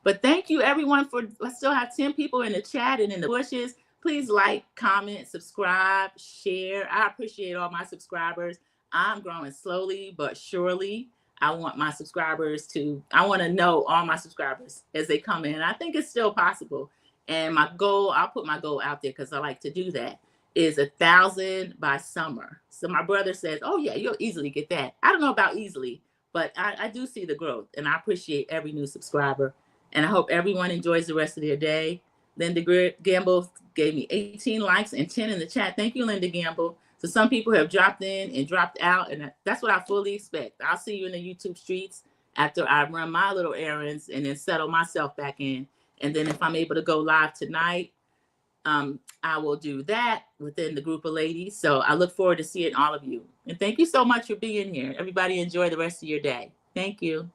But thank you, everyone, I still have 10 people in the chat and in the bushes. Please like, comment, subscribe, share. I appreciate all my subscribers. I'm growing slowly but surely. I want to know all my subscribers as they come in. I think it's still possible. And my goal, I'll put my goal out there because I like to do that, is 1,000 by summer. So my brother says, oh, yeah, you'll easily get that. I don't know about easily, but I do see the growth. And I appreciate every new subscriber. And I hope everyone enjoys the rest of their day. Linda Gamble gave me 18 likes and 10 in the chat. Thank you, Linda Gamble. So some people have dropped in and dropped out, and that's what I fully expect. I'll see you in the YouTube streets after I run my little errands and then settle myself back in. And then if I'm able to go live tonight, I will do that within the group of ladies. So I look forward to seeing all of you. And thank you so much for being here. Everybody enjoy the rest of your day. Thank you.